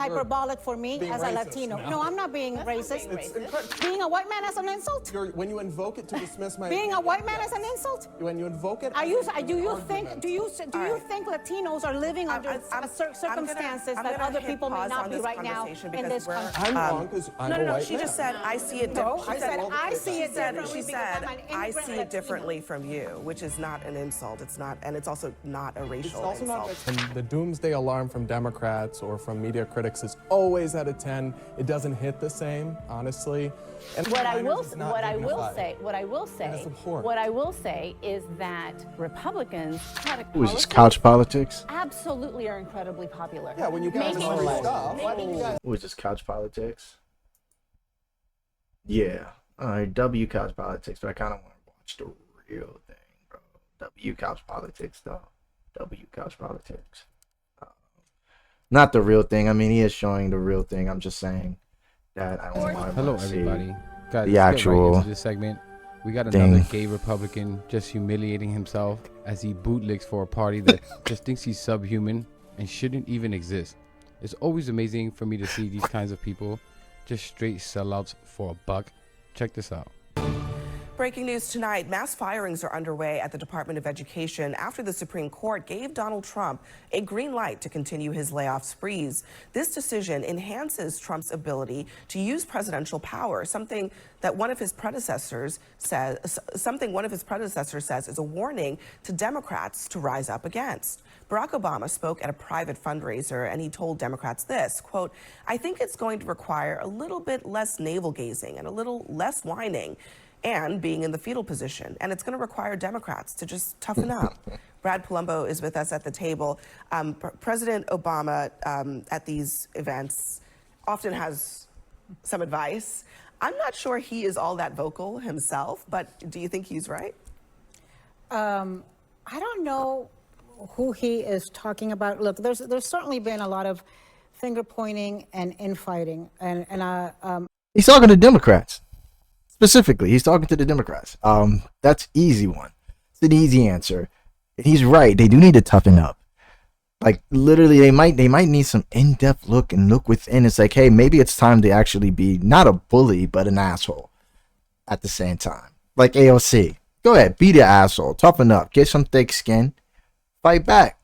hyperbolic for me as a Latino. No, I'm not being racist. Being a white man is an insult. When you invoke it to dismiss my being a white man is an insult. When you invoke it, do you think Latinos are living under circumstances that other people may not be right now in this country? I'm wrong because I'm a white man. She just said I see it. No, I said I see it differently. She said I see it differently from you, which is not an insult. It's not, and it's also not a racial insult. And the doomsday alarm from Democrats or from media critics is always at a 10. It doesn't hit the same, honestly. And what I will say is that Republicans had a Who is this, couch politics? absolutely are incredibly popular. Yeah, when you guys Who is this, couch politics? Yeah. Alright, W couch politics, but I kind of want to watch the real thing, bro. W couch politics, though. W couch politics. Not the real thing. I mean, he is showing the real thing. I'm just saying that I don't want to Hello, everybody. Guys, the actual right into this segment. We got another gay Republican just humiliating himself as he bootlegs for a party that just thinks he's subhuman and shouldn't even exist. It's always amazing for me to see these kinds of people just straight sellouts for a buck. Check this out. Breaking news tonight, mass firings are underway at the Department of Education after the Supreme Court gave Donald Trump a green light to continue his layoff sprees. This decision enhances Trump's ability to use presidential power, something one of his predecessors says is a warning to Democrats to rise up against. Barack Obama spoke at a private fundraiser and he told Democrats this, quote, "I think it's going to require a little bit less navel-gazing and a little less whining and being in the fetal position. And it's going to require Democrats to just toughen up." Brad Palumbo is with us at the table. President Obama at these events often has some advice. I'm not sure he is all that vocal himself, but do you think he's right? I don't know who he is talking about. Look, there's certainly been a lot of finger pointing and infighting, he's talking to Democrats. Specifically, he's talking to the Democrats. That's easy one. It's an easy answer. He's right. They do need to toughen up. Like literally, they might need some in-depth look within. It's like, hey, maybe it's time to actually be not a bully, but an asshole at the same time. Like AOC. Go ahead, be the asshole. Toughen up. Get some thick skin. Fight back.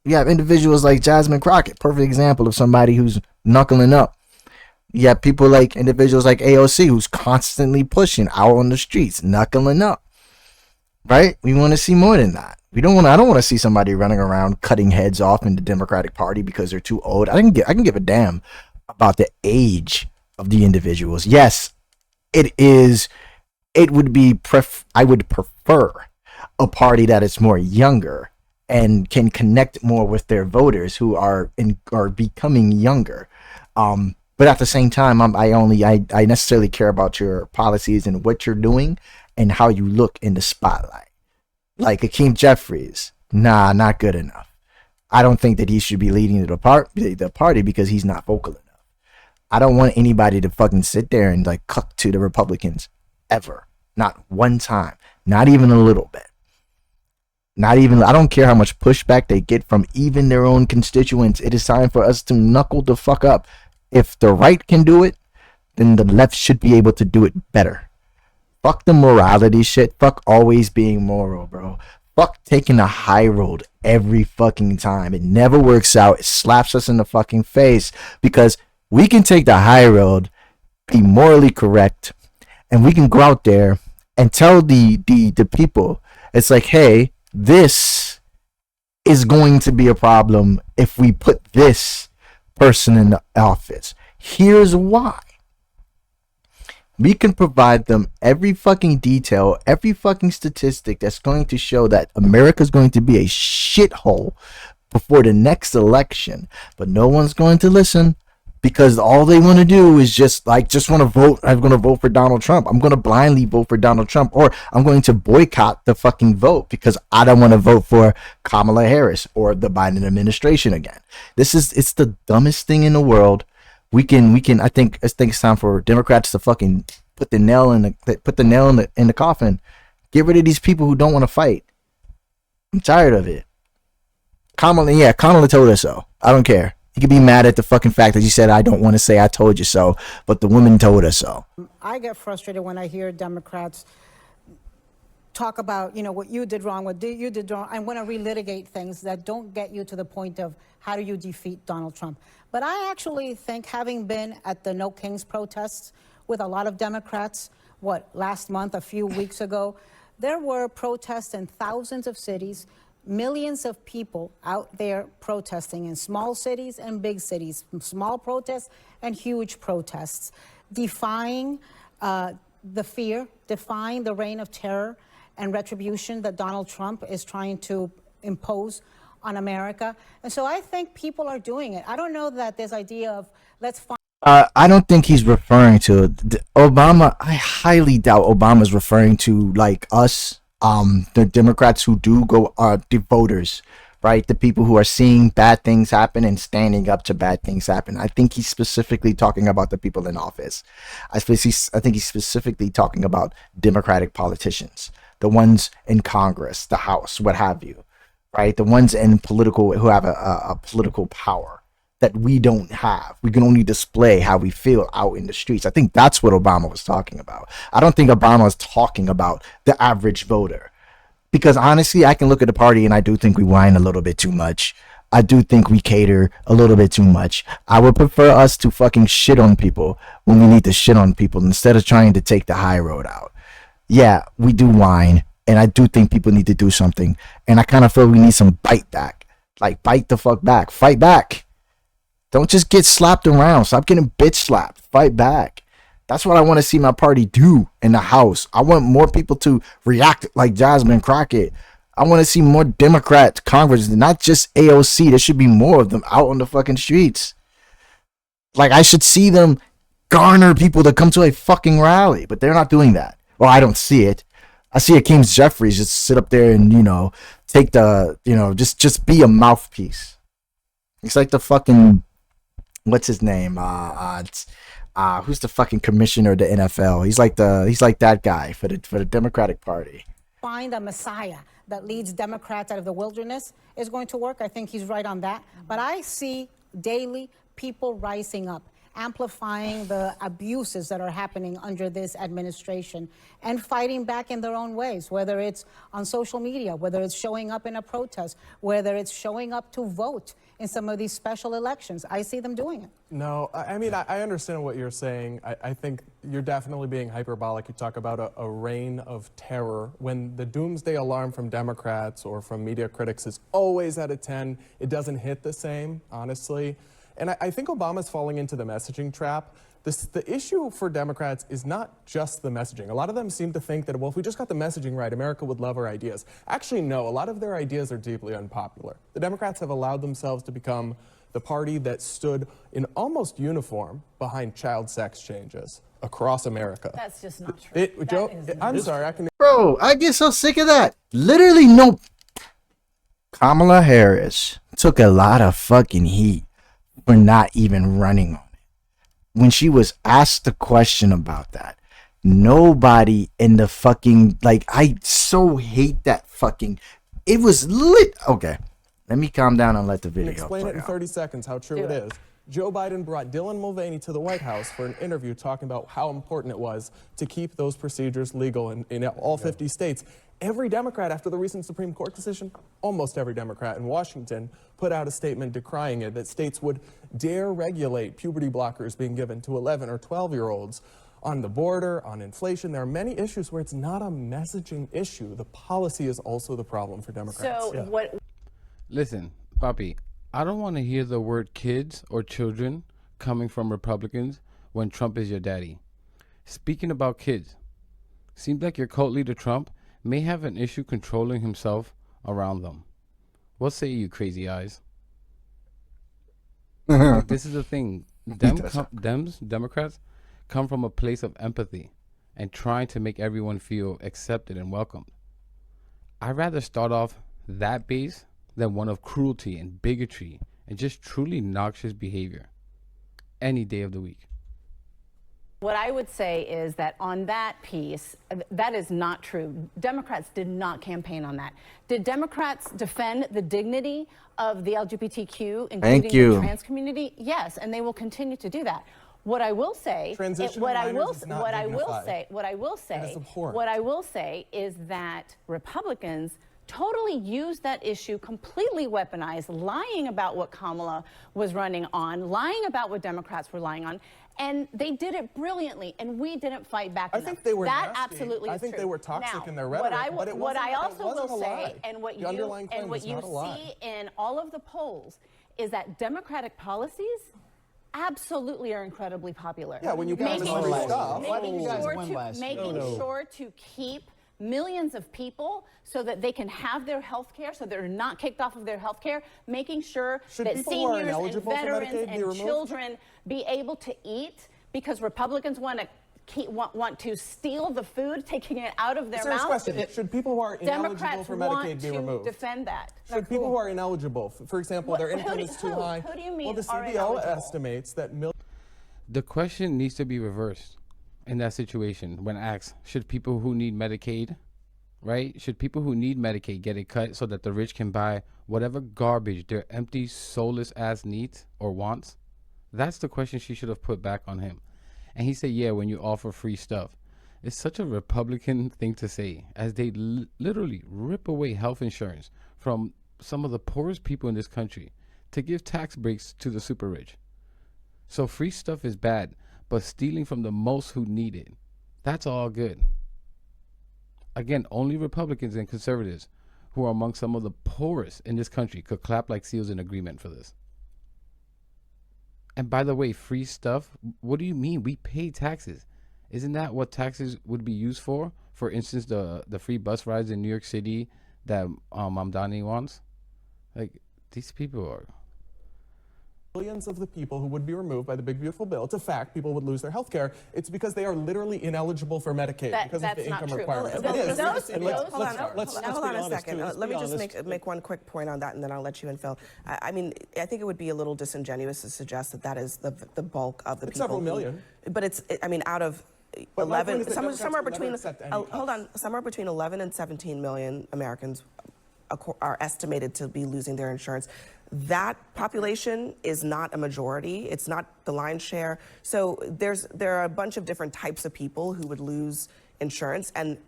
You have individuals like Jasmine Crockett, perfect example of somebody who's knuckling up. You have people like individuals like AOC who's constantly pushing out on the streets, knuckling up. Right? We want to see more than that. I don't want to see somebody running around cutting heads off in the Democratic Party because they're too old. I can give a damn about the age of the individuals. Yes, I would prefer a party that is more younger and can connect more with their voters who are becoming younger. But at the same time, I necessarily care about your policies and what you're doing and how you look in the spotlight. Like Hakeem Jeffries, not good enough. I don't think that he should be leading the party because he's not vocal enough. I don't want anybody to fucking sit there and like cuck to the Republicans ever. Not one time. Not even a little bit. I don't care how much pushback they get from even their own constituents. It is time for us to knuckle the fuck up. If the right can do it, then the left should be able to do it better. Fuck the morality shit. Fuck always being moral, bro. Fuck taking the high road every fucking time. It never works out. It slaps us in the fucking face because we can take the high road, be morally correct, and we can go out there and tell the people, it's like, hey, this is going to be a problem if we put this person in the office. Here's why. We can provide them every fucking detail, every fucking statistic that's going to show that America's going to be a shithole before the next election, but no one's going to listen because all they want to do is just want to vote. I'm going to vote for Donald Trump. I'm going to blindly vote for Donald Trump, or I'm going to boycott the fucking vote because I don't want to vote for Kamala Harris or the Biden administration again. It's the dumbest thing in the world. I think it's time for Democrats to fucking put the nail in the coffin. Get rid of these people who don't want to fight. I'm tired of it. Kamala told us so. I don't care. He could be mad at the fucking fact that you said, I don't want to say I told you so, but the woman told us so. I get frustrated when I hear Democrats talk about, what you did wrong, what you did wrong. I want to relitigate things that don't get you to the point of how do you defeat Donald Trump. But I actually think, having been at the No Kings protests with a lot of Democrats, last month, a few weeks ago, there were protests in thousands of cities, millions of people out there protesting in small cities and big cities, small protests and huge protests, defying the fear, defying the reign of terror and retribution that Donald Trump is trying to impose on America. And so I think people are doing it. I don't know that this idea of let's find. I don't think he's referring to Obama. I highly doubt Obama's referring to like us, the Democrats who do go, the voters, right? The people who are seeing bad things happen and standing up to bad things happen. I think he's specifically talking about the people in office. I think he's specifically talking about Democratic politicians, the ones in Congress, the House, what have you, right? The ones in political who have a political power that we don't have. We can only display how we feel out in the streets. I think that's what Obama was talking about. I don't think Obama was talking about the average voter. Because honestly, I can look at the party and I do think we whine a little bit too much. I do think we cater a little bit too much. I would prefer us to fucking shit on people when we need to shit on people instead of trying to take the high road out. Yeah, we do whine, and I do think people need to do something. And I kind of feel we need some bite back. Like, bite the fuck back. Fight back. Don't just get slapped around. Stop getting bitch slapped. Fight back. That's what I want to see my party do in the House. I want more people to react like Jasmine Crockett. I want to see more Democrats, Congress, not just AOC. There should be more of them out on the fucking streets. Like, I should see them garner people to come to a fucking rally, but they're not doing that. Well, I don't see it. I see Hakeem Jeffries just sit up there and, take the, just be a mouthpiece. It's like the fucking, what's his name? Who's the fucking commissioner of the NFL? He's like that guy for the Democratic Party. Find a messiah that leads Democrats out of the wilderness is going to work. I think he's right on that. But I see daily people rising up, amplifying the abuses that are happening under this administration and fighting back in their own ways, whether it's on social media, whether it's showing up in a protest, whether it's showing up to vote in some of these special elections. I see them doing it. No, I mean, I understand what you're saying. I think you're definitely being hyperbolic. You talk about a reign of terror. When the doomsday alarm from Democrats or from media critics is always at a 10, it doesn't hit the same, honestly. And I think Obama's falling into the messaging trap. The issue for Democrats is not just the messaging. A lot of them seem to think that, well, if we just got the messaging right, America would love our ideas. Actually, no, a lot of their ideas are deeply unpopular. The Democrats have allowed themselves to become the party that stood in almost uniform behind child sex changes across America. That's just not true. I'm sorry, I can... Bro, I get so sick of that. Literally, no. Kamala Harris took a lot of fucking heat for not even running on it. When she was asked the question about that, nobody in the fucking, I so hate that fucking, it was lit. Okay, let me calm down and let the video explain it in out. 30 seconds how true it is. Joe Biden brought Dylan Mulvaney to the White House for an interview talking about how important it was to keep those procedures legal in all 50 states. Every Democrat, after the recent Supreme Court decision, almost every Democrat in Washington put out a statement decrying it, that states would dare regulate puberty blockers being given to 11 or 12-year-olds. On the border, on inflation, there are many issues where it's not a messaging issue. The policy is also the problem for Democrats. So what? Listen, Papi, I don't want to hear the word kids or children coming from Republicans when Trump is your daddy. Speaking about kids, seems like your cult leader Trump may have an issue controlling himself around them. What say you, crazy eyes? Like, this is the thing. Democrats come from a place of empathy and trying to make everyone feel accepted and welcomed. I'd rather start off that base than one of cruelty and bigotry and just truly noxious behavior any day of the week. What I would say is that on that piece, that is not true. Democrats did not campaign on that. Did Democrats defend the dignity of the LGBTQ, including the trans community? Yes, and they will continue to do that. What I will say, what I will say is that Republicans totally used that issue, completely weaponized, lying about what Kamala was running on, lying about what Democrats were lying on, and they did it brilliantly, and we didn't fight back enough. I think they were that nasty. absolutely is I think true. they were toxic now, in their rhetoric, but it wasn't, what I also it wasn't will a say, lie. and what the underlying claim was you not a lie. see in all of the polls, is that Democratic policies absolutely are incredibly popular. Yeah, when you got this free stuff. Why didn't you guys win last year? Making sure to keep millions of people so that they can have their health care, so they're not kicked off of their health care, making sure that seniors and veterans and children be able to eat, because Republicans want to steal the food, taking it out of their mouth. Question. Should people who are ineligible Democrats for Medicaid be want removed? to defend that. Should people who are ineligible, for example, their income is too high? Who do you mean well, the are CBO ineligible? estimates that The question needs to be reversed in that situation when asked, should people who need Medicaid, right? Should people who need Medicaid get it cut so that the rich can buy whatever garbage their empty, soulless ass needs or wants? That's the question she should have put back on him. And he said, yeah, when you offer free stuff. It's such a Republican thing to say, as they literally rip away health insurance from some of the poorest people in this country to give tax breaks to the super rich. So free stuff is bad, but stealing from the most who need it, that's all good. Again, only Republicans and conservatives who are among some of the poorest in this country could clap like seals in agreement for this. And by the way, free stuff, what do you mean? We pay taxes. Isn't that what taxes would be used for? For instance, the free bus rides in New York City that Mamdani wants? Like, these people are... Millions of the people who would be removed by the big beautiful bill, it's a fact, people would lose their health care. It's because they are literally ineligible for Medicaid because of the income requirements. Hold on a second. Let me just make one quick point on that, and then I'll let you in, Phil. I mean, I think it would be a little disingenuous to suggest that that is the bulk of the people. Several million. But it's, I mean, out of 11, somewhere between 11 and 17 million Americans are estimated to be losing their insurance. That population is not a majority. It's not the lion's share. So there are a bunch of different types of people who would lose insurance, and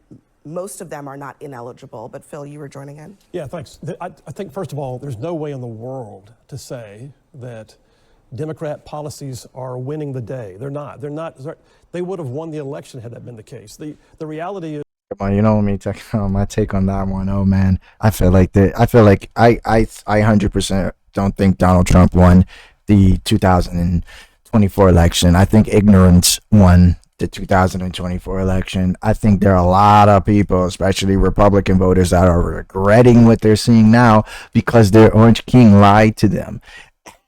most of them are not ineligible. But Phil, you were joining in. Yeah, thanks. I think, first of all, there's no way in the world to say that Democrat policies are winning the day. They're not. They would have won the election had that been the case. The reality is, you know me, my take on that one. Oh man, I feel like I 100% don't think Donald Trump won the 2024 election. I think ignorance won the 2024 election. I think there are a lot of people, especially Republican voters, that are regretting what they're seeing now because their Orange King lied to them.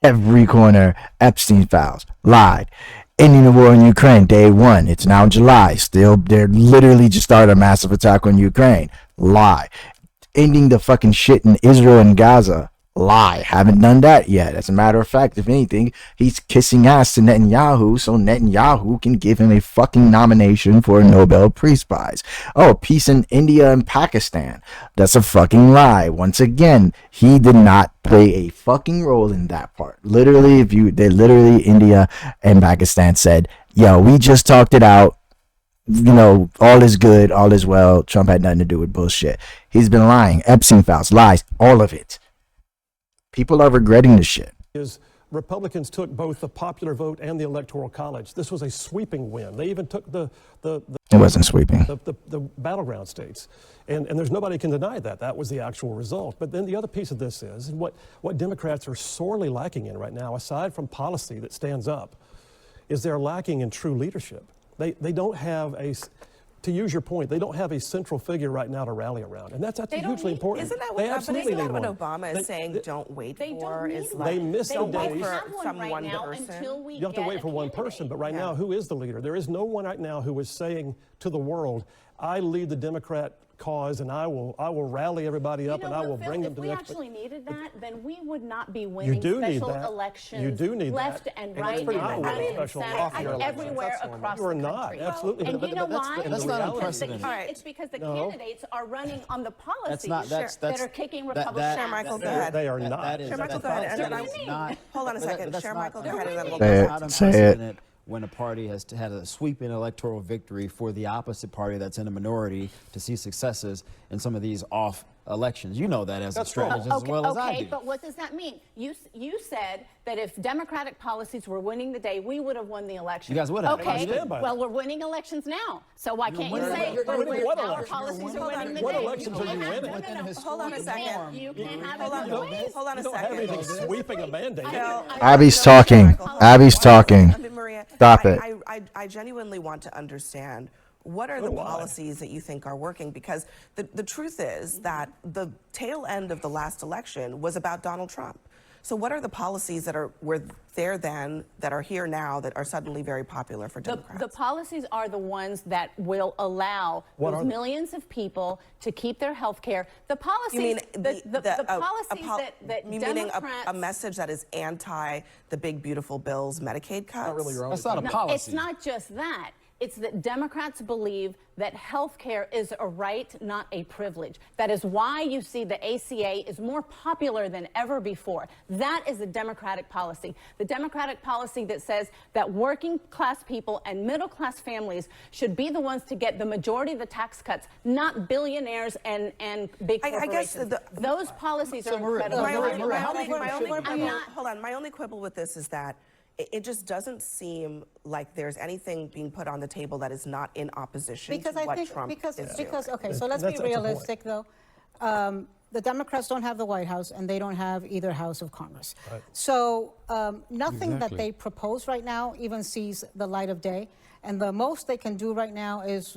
Every corner, Epstein files, lied. Ending the war in Ukraine, day one. It's now July. Still, they're literally just started a massive attack on Ukraine. Lie. Ending the fucking shit in Israel and Gaza. Lie. Haven't done that yet. As a matter of fact, if anything, he's kissing ass to Netanyahu so Netanyahu can give him a fucking nomination for a Nobel Peace Prize. Oh, peace in India and Pakistan. That's a fucking lie. Once again, he did not play a fucking role in that part. Literally, India and Pakistan said, yo, we just talked it out. You know, all is good, all is well. Trump had nothing to do with bullshit. He's been lying. Epstein files, lies, all of it. People are regretting this shit. Republicans took both the popular vote and the Electoral College. This was a sweeping win. They even took the it wasn't sweeping. The battleground states. And there's nobody can deny that. That was the actual result. But then the other piece of this is, and what Democrats are sorely lacking in right now, aside from policy that stands up, is they're lacking in true leadership. They don't have to use your point, they don't have a central figure right now to rally around, and that's hugely important. Isn't that they absolutely what need one. Obama is saying? Don't wait for is like they missed the days. Someone person. You have to wait for one person, but right now, who is the leader? There is no one right now who is saying to the world, "I lead the Democrat cause, and I will rally everybody up, and I will bring them to the If we next. actually needed that, then we would not be winning do need special that. elections You do need left that. and And right that's and pretty front normal. and Special center off and your elections. everywhere That's normal. across You are the not, country. absolutely. And you know why? that's not unprecedented. It's because the candidates are running on the policies that's that are kicking Republicans that- out. Shermiacheal, go ahead. They are not. That is Shermiacheal, go ahead. And then hold on a second. Shermiacheal, go ahead. And then we'll Say go it. back. not Say it. unprecedented when a party has had a sweeping electoral victory for the opposite party that's in a minority to see successes in some of these off elections. You know that as a strategist as well as I do. But what does that mean? You said that if Democratic policies were winning the day, we would have won the election. You guys would have. Okay, I stand by well, that. we're winning elections now. So why can't you winning- say you're winning what our election? policies are winning the What day? elections are you winning? No. Hold on a second. You can't have Hold it on. both ways. Hold on a You don't have anything second. sweeping a mandate. Abby's talking. Abby's talking. Maria, Stop it. I genuinely want to understand what are the do I. policies that you think are working, because the truth is that the tail end of the last election was about Donald Trump. So what are the policies that were there then that are here now that are suddenly very popular for Democrats? The policies are the ones that will allow What those are they? millions of people to keep their health care. The policies, You mean the policies that you meaning Democrats... a message that is anti the big beautiful bills Medicaid cuts? Not really your own. That's not a No, policy. it's not just that. It's that Democrats believe that health care is a right, not a privilege. That is why you see the ACA is more popular than ever before. That is a Democratic policy. The Democratic policy that says that working class people and middle class families should be the ones to get the majority of the tax cuts, not billionaires and big I corporations. guess Those policies are Maria, incredible. Hold on. My only quibble with this is that it just doesn't seem like there's anything being put on the table that is not in opposition Because to I what think, Trump because, is doing. okay, so let's be That's a point. realistic, though. The Democrats don't have the White House, and they don't have either House of Congress. Right. So nothing that Exactly. they propose right now even sees the light of day. And the most they can do right now is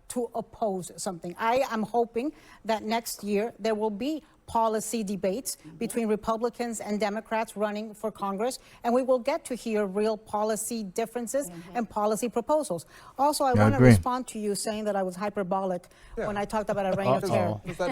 to oppose something. I am hoping that next year there will be policy debates between Republicans and Democrats running for Congress, and we will get to hear real policy differences and policy proposals. Also, I want to agree. respond to you saying that I was hyperbolic when I talked about a reign of terror. Is that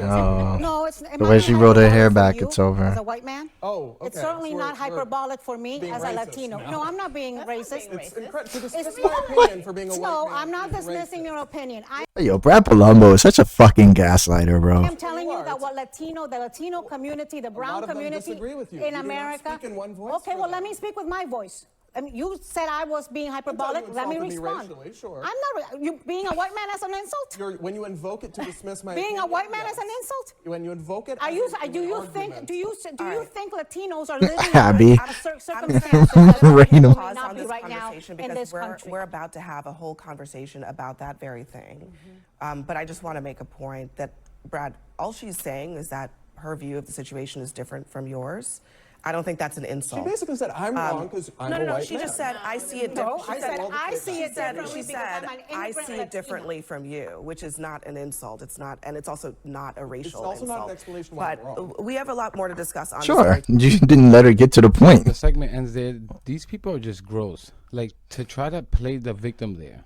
No, it's The way she rolled her hair back, it's over. As a white man? Oh, It's okay. certainly So not we're hyperbolic for me being as a racist Latino. now. No, I'm not being racist. It's incredible to dismiss It's my opinion for being a white No, man. I'm not is dismissing racist. your opinion. I Yo, Brad Palumbo is such a fucking gaslighter, bro. am telling You you are. that the Latino community, the brown lot of them community disagree with you. in You do not America. speak in one voice Okay, for well, them. let me speak with my voice. I mean, you said I was being hyperbolic. you Let me insulted me respond. racially, sure. I'm not. You being a white man as an insult? When you invoke it to dismiss my Being a opinion, white man yes. as an insult? When you invoke it, Are as you? an Do you argument. think? Do you right. think Latinos are living Abby. under circumstances that Rain may Pause not on be this right now conversation in because this country? we're about to have a whole conversation about that very thing. But I just want to make a point that, Brad, all she's saying is that her view of the situation is different from yours. I don't think that's an She insult. basically said I'm wrong because I'm a No, white she man. just said, I see it No, differently. I said I see it differently She because said, I'm an I immigrant see it Latino. differently from you, which is not an insult. It's not, and it's also not a racial also insult. not an explanation why I'm But wrong. we have a lot more to discuss on this. Sure. very- You didn't let her get to the point. The segment ends there. These people are just gross. Like, to try to play the victim there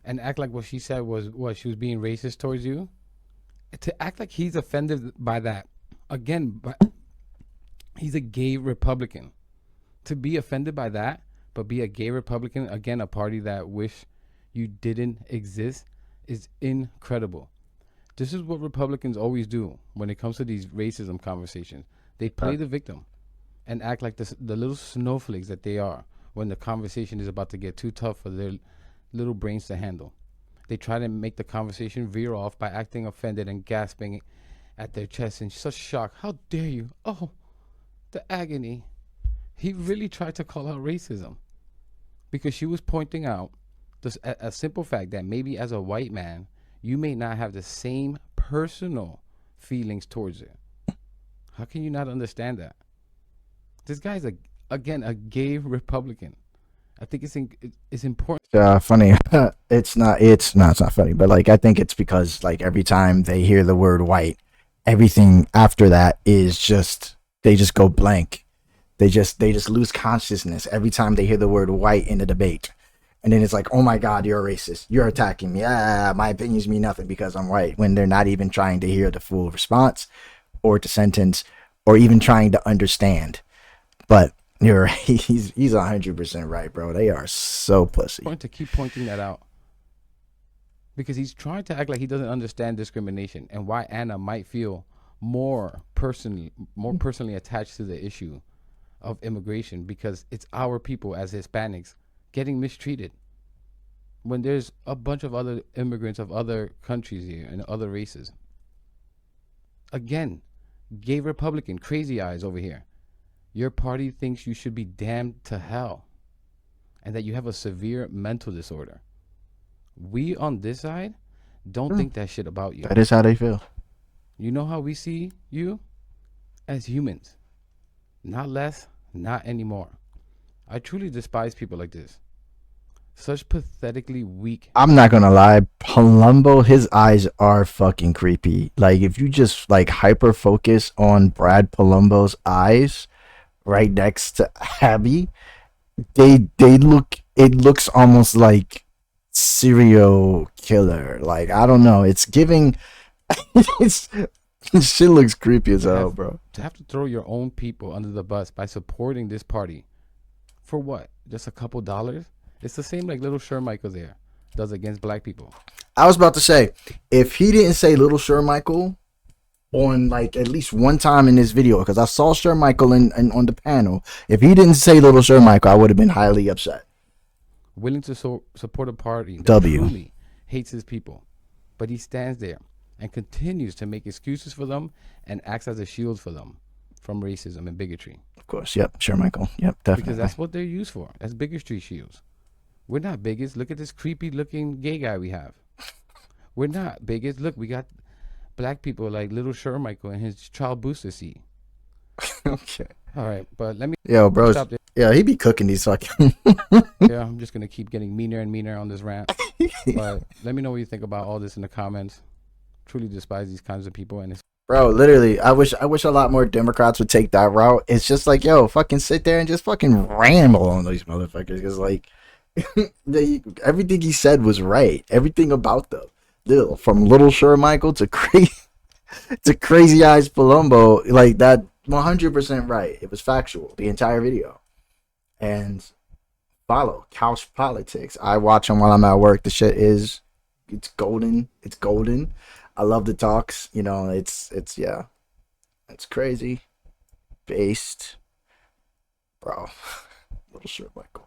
and act like what she said was what she was being racist towards you. To act like he's offended by that. Again, but he's a gay Republican. To be offended by that, but be a gay Republican, again, a party that wish you didn't exist, is incredible. This is what Republicans always do when it comes to these racism conversations. They play the victim and act like the little snowflakes that they are when the conversation is about to get too tough for their little brains to handle. They try to make the conversation veer off by acting offended and gasping at their chest in such shock. How dare you? Oh, the agony. He really tried to call out racism because she was pointing out a simple fact that maybe as a white man, you may not have the same personal feelings towards it. How can you not understand that? This guy's, again, a gay Republican. I think it's important. Funny. It's not funny, but like, I think it's because like every time they hear the word white, everything after that is just, they just go blank. They just lose consciousness every time they hear the word white in a debate. And then it's like, oh my God, you're a racist. You're attacking me. My opinions mean nothing because I'm white. When they're not even trying to hear the full response or to sentence or even trying to understand. But you're right. He's 100% right, bro. They are so pussy. To keep pointing that out. Because he's trying to act like he doesn't understand discrimination and why Anna might feel more personally attached to the issue of immigration, because it's our people as Hispanics getting mistreated when there's a bunch of other immigrants of other countries here and other races. Again, gay Republican, crazy eyes over here. Your party thinks you should be damned to hell and that you have a severe mental disorder. We on this side don't think that shit about you. That is how they feel. You know how we see you? As humans. Not less, not anymore. I truly despise people like this. Such pathetically weak. I'm not gonna lie, Palumbo, his eyes are fucking creepy. Like, if you just like hyper focus on Brad Palumbo's eyes right next to Abby, they look, it looks almost like serial killer. Like, I don't know, it's giving it's shit looks creepy as hell, bro. To have to throw your own people under the bus by supporting this party for what? Just a couple dollars? It's the same like Little Shermichael there does against black people. I was about to say, if he didn't say Little Shermichael on like at least one time in this video, because I saw Shermichael in on the panel, if he didn't say Little Shermichael, I would have been highly upset. Willing to support a party that W. truly hates his people, but he stands there and continues to make excuses for them and acts as a shield for them from racism and bigotry. Of course, yep, Shermichael, yep, definitely. Because that's what they're used for, as bigotry shields. We're not bigots. Look at this creepy looking gay guy we have. We're not bigots. Look, we got black people like Little Shermichael and his child booster seat. Okay. All right, but let me. Yo, bro. Stop there. Yeah, he be cooking these fucking. Yeah, I'm just gonna keep getting meaner and meaner on this rant. But let me know what you think about all this in the comments. Truly despise these kinds of people, and it's. Bro, literally, I wish a lot more Democrats would take that route. It's just like, yo, fucking sit there and just fucking ramble on these motherfuckers, because like. Everything he said was right. Everything about them, from Little Shermichael to Crazy Eyes Palumbo, like that, 100% right. It was factual, the entire video. And follow Couch Politics. I watch them while I'm at work. The shit is, it's golden. It's golden. I love the talks. You know, it's yeah, it's crazy, based, bro. Little Shermichael.